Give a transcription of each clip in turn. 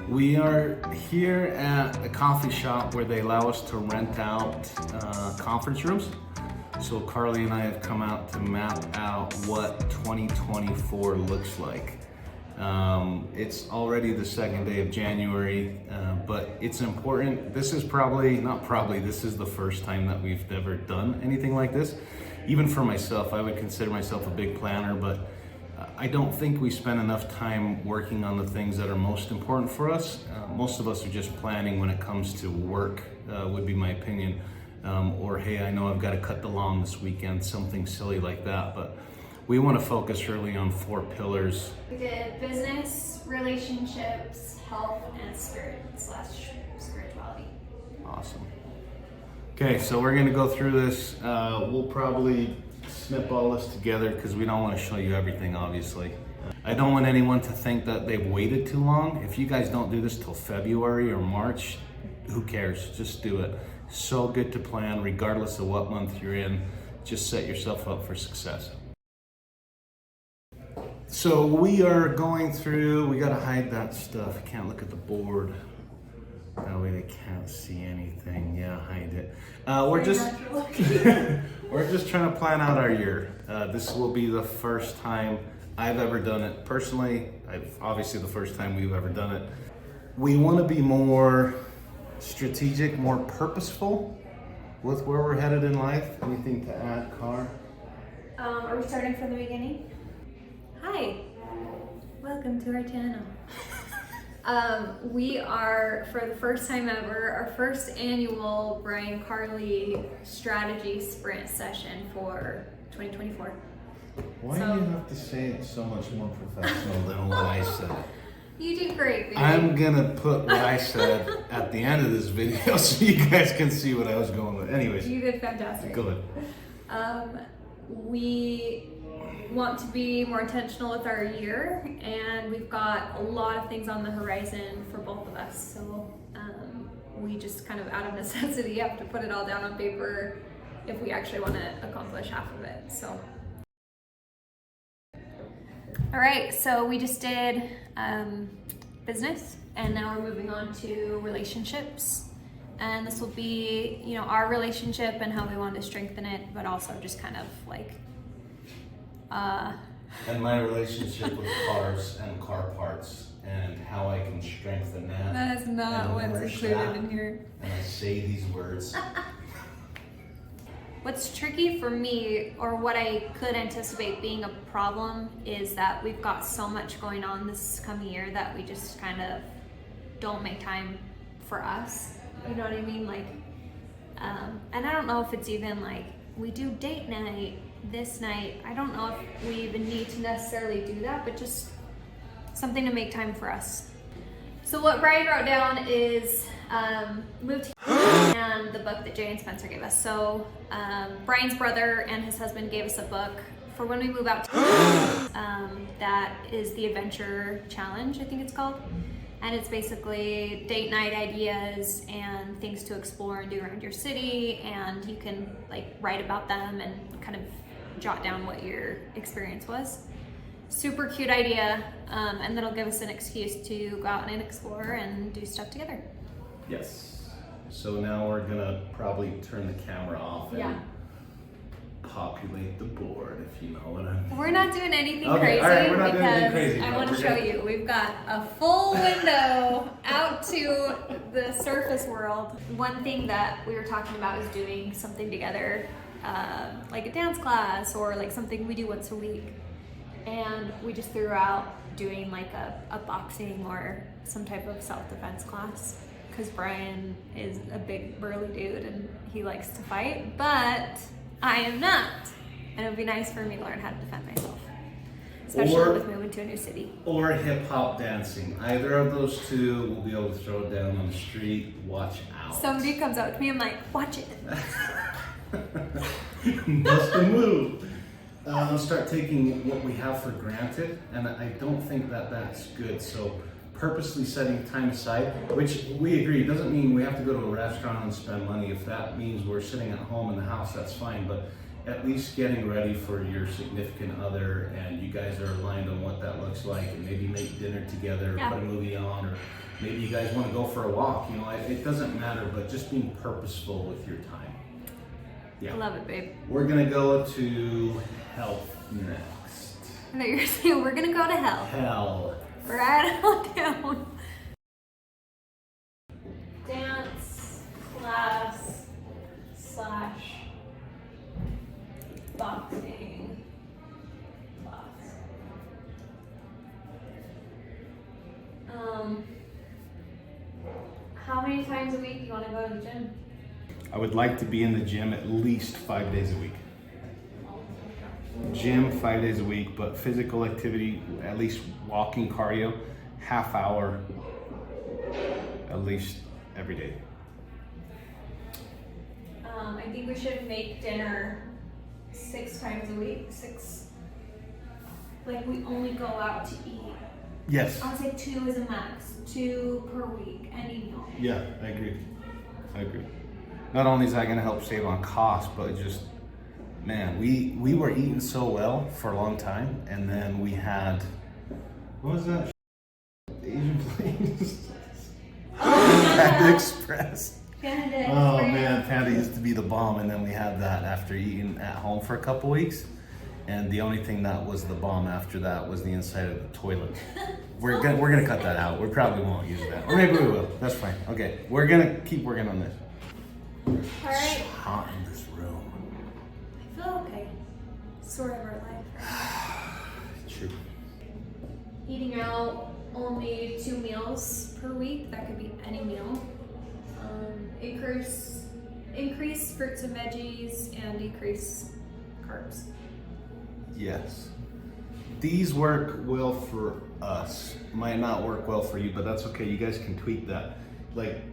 We are here at a coffee shop where they allow us to rent out conference rooms. So Carly and I have come out to map out what 2024 looks like. It's already the second day of January, but it's important. This is this is the first time that we've ever done anything like this. Even for myself, I would consider myself a big planner, but I don't think we spend enough time working on the things that are most important for us. Most of us are just planning when it comes to work, would be my opinion. Or hey, I know I've got to cut the lawn this weekend, something silly like that. But we want to focus really on 4 pillars. We did business, relationships, health, and spirituality. Awesome. Okay, so we're going to go through this. We'll probably snip all this together because we don't want to show you everything, obviously. I don't want anyone to think that they've waited too long. If you guys don't do this till February or March, who cares? Just do it. So good to plan regardless of what month you're in. Just set yourself up for success. So we are going through, we gotta hide that stuff. Can't look at the board. That way they can't see anything. Yeah, hide it. We're just trying to plan out our year. This will be the first time I've ever done it personally. Obviously the first time we've ever done it. We want to be more strategic, more purposeful with where we're headed in life. Anything to add, Car? Are we starting from the beginning? Hi, welcome to our channel. We are, for the first time ever, our first annual Brian Carly strategy sprint session for 2024. Why do you have to say it so much more professional than what I said? You do great, baby. I'm gonna put what I said at the end of this video so you guys can see what I was going with. Anyways. You did fantastic. Good. We want to be more intentional with our year, and we've got a lot of things on the horizon for both of us. So we just kind of out of necessity have to put it all down on paper if we actually want to accomplish half of it. So. All right, so we just did business, and now we're moving on to relationships. And this will be, our relationship and how we want to strengthen it, but also just kind of like. And my relationship with cars and car parts and how I can strengthen that. That is not what's included in here. And I say these words. What's tricky for me, or what I could anticipate being a problem, is that we've got so much going on this coming year that we just kind of don't make time for us. You know what I mean? Like, and I don't know if it's even like we do date night this night. I don't know if we even need to necessarily do that, but just something to make time for us. So what Brian wrote down is moved and the book that Jay and Spencer gave us. So Brian's brother and his husband gave us a book for when we move out to that is the Adventure Challenge, I think it's called. And it's basically date night ideas and things to explore and do around your city, and you can like write about them and kind of jot down what your experience was. Super cute idea, and that'll give us an excuse to go out and explore and do stuff together. Yes. So now we're gonna probably turn the camera off and populate the board, if you know what I mean. We're not doing anything crazy. All right, we're not doing anything crazy. I want to show you. We've got a full window out to the surface world. One thing that we were talking about is doing something together, like a dance class or like something we do once a week. And we just threw out doing like a boxing or some type of self-defense class, because Brian is a big burly dude and he likes to fight, but I am not. And it would be nice for me to learn how to defend myself, especially with moving to a new city. Or hip hop dancing. Either of those two, we'll be able to throw it down on the street. Watch out. Somebody comes up to me, I'm like, watch it. Bust a move. Start taking what we have for granted, and I don't think that that's good. So purposely setting time aside, which we agree doesn't mean we have to go to a restaurant and spend money. If that means we're sitting at home in the house, that's fine. But at least getting ready for your significant other, and you guys are aligned on what that looks like, and maybe make dinner together, Yeah. put a movie on, or maybe you guys want to go for a walk. You know, it doesn't matter, but just being purposeful with your time. Yeah. I love it, babe. We're gonna go to health next. I thought you were saying we're gonna go to hell. Hell. Right on down. Dance class / boxing class. How many times a week do you want to go to the gym? I would like to be in the gym at least 5 days a week. Gym 5 days a week, but physical activity, at least walking, cardio, half hour, at least every day. I think we should make dinner 6 times a week. 6. Like we only go out to eat. Yes. I'd say 2 is a max. 2 per week, any meal. Yeah, I agree. Not only is that going to help save on cost, but just, man, we were eating so well for a long time, and then we had, what was that? Asian place? Panda Express. Panda Oh Express. man, Panda used to be the bomb, and then we had that after eating at home for a couple weeks, and the only thing that was the bomb after that was the inside of the toilet. We're gonna cut that out. We probably won't use that, or maybe we will. That's fine. Okay, we're gonna keep working on this. All right. It's hot in this room. I feel okay. Sort of our life. Right? True. Eating out only 2 meals per week. That could be any meal. Increase fruits and veggies and decrease carbs. Yes. These work well for us. Might not work well for you, but that's okay. You guys can tweak that. Like,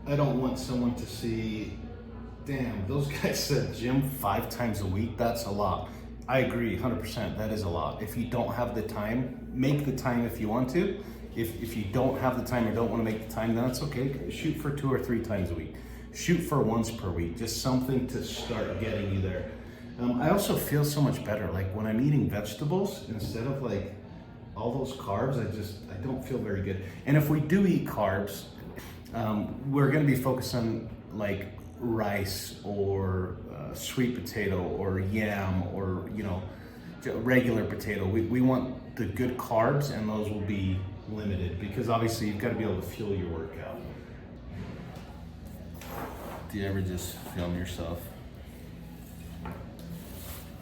I don't want someone to see, damn, those guys said gym 5 times a week. That's a lot. I agree, 100%. That is a lot. If you don't have the time, make the time if you want to. If you don't have the time or don't want to make the time, then that's okay. Shoot for 2 or 3 times a week. Shoot for once per week. Just something to start getting you there. I also feel so much better. Like when I'm eating vegetables, instead of like all those carbs, I don't feel very good. And if we do eat carbs, we're going to be focused on like rice or sweet potato or yam or, you know, regular potato. We want the good carbs, and those will be limited because obviously you've got to be able to fuel your workout. Do you ever just film yourself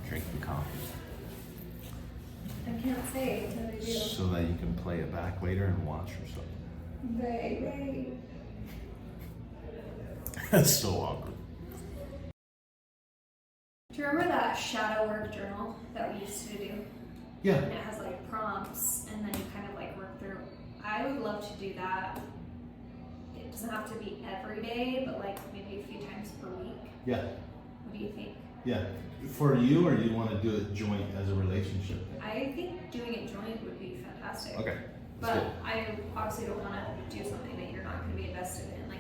drinking coffee? I can't say until I do. So that you can play it back later and watch yourself. Right. That's so awkward. Do you remember that shadow work journal that we used to do? Yeah. And it has like prompts, and then you kind of like work through. I would love to do that. It doesn't have to be every day, but like maybe a few times per week. Yeah. What do you think? Yeah. For you, or you want to do it joint as a relationship? I think doing it joint would be fantastic. Okay. But Good. I obviously don't want to do something that you're not going to be invested in. Like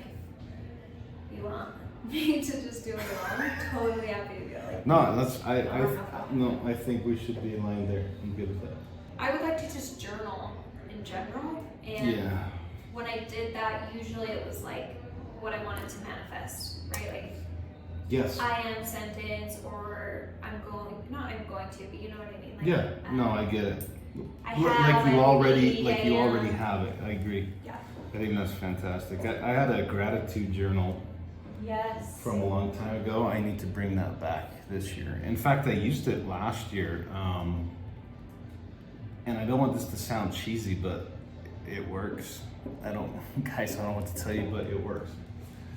if you want me to just do it alone, I'm totally happy to do it. Like, No, that's I don't have a problem. I think we should be in line there. I'm good with that. I would like to just journal in general, and Yeah. when I did that, usually it was like what I wanted to manifest, right? Like Yes. I am sentence, or I'm going to, but you know what I mean? Like, Yeah. No, I get it. I Like have you it, already, yeah, like you yeah. already have it. I agree. Yeah. I think that's fantastic. I had a gratitude journal Yes. from a long time ago. I need to bring that back this year. In fact, I used it last year. And I don't want this to sound cheesy, but it works. Guys, I don't know what to tell you, but it works.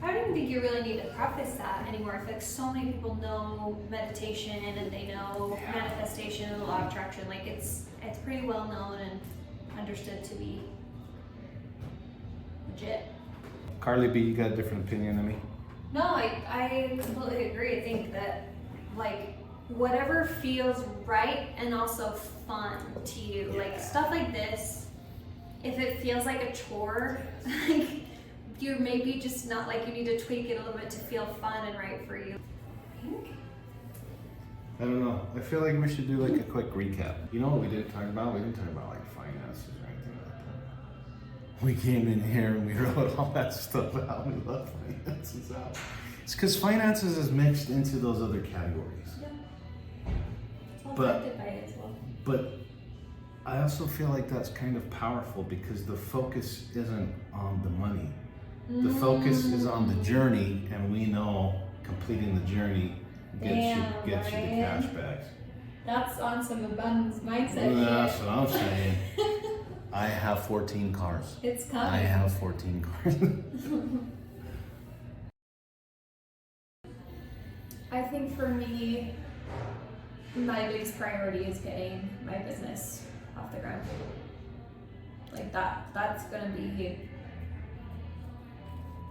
I don't even think you really need to preface that anymore. I feel like so many people know meditation and they know manifestation and the law of attraction. Like it's pretty well known and understood to be legit. Carly B, you got a different opinion than me? No, I completely agree. I think that like whatever feels right and also fun to you, like stuff like this, if it feels like a chore, like you're maybe just not, like you need to tweak it a little bit to feel fun and right for you. I think I don't know. I feel like we should do like a quick recap. You know what we didn't talk about? We didn't talk about like finances or anything like that. We came in here and we wrote all that stuff out. We left finances out. It's because finances is mixed into those other categories. Yeah. It's all But- affected by it as well. But I also feel like that's kind of powerful because the focus isn't on the money. The focus is on the journey, and we know completing the journey gets you the cash bags. That's on some abundance mindset. That's what I'm saying. I have 14 cars. It's coming. I have 14 cars. I think for me, my biggest priority is getting my business off the ground. Like that's gonna be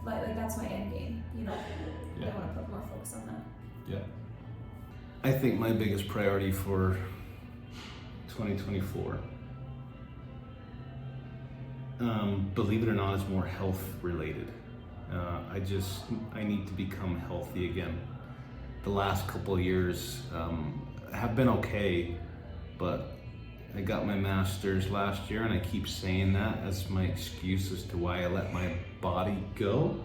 like that's my end game, you know. Yeah. I want to put more focus on that. Yeah. I think my biggest priority for 2024, believe it or not, is more health related. I need to become healthy again. The last couple of years have been okay, but I got my master's last year, and I keep saying that as my excuse as to why I let my body go,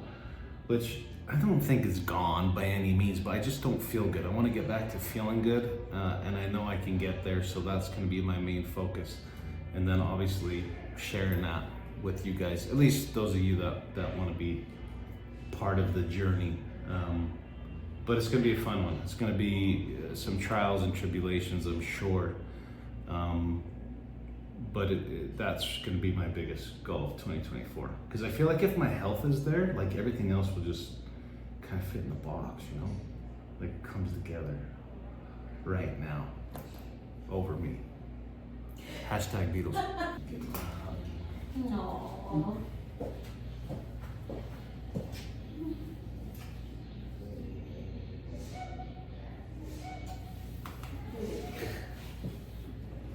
which I don't think is gone by any means, but I just don't feel good. I want to get back to feeling good, and I know I can get there, so that's going to be my main focus. And then obviously sharing that with you guys, at least those of you that want to be part of the journey. But it's going to be a fun one. It's going to be some trials and tribulations, I'm sure. But that's going to be my biggest goal of 2024. Because I feel like if my health is there, like everything else will just kind of fit in the box, you know? Like it comes together right now over me. Hashtag Beatles. Aww.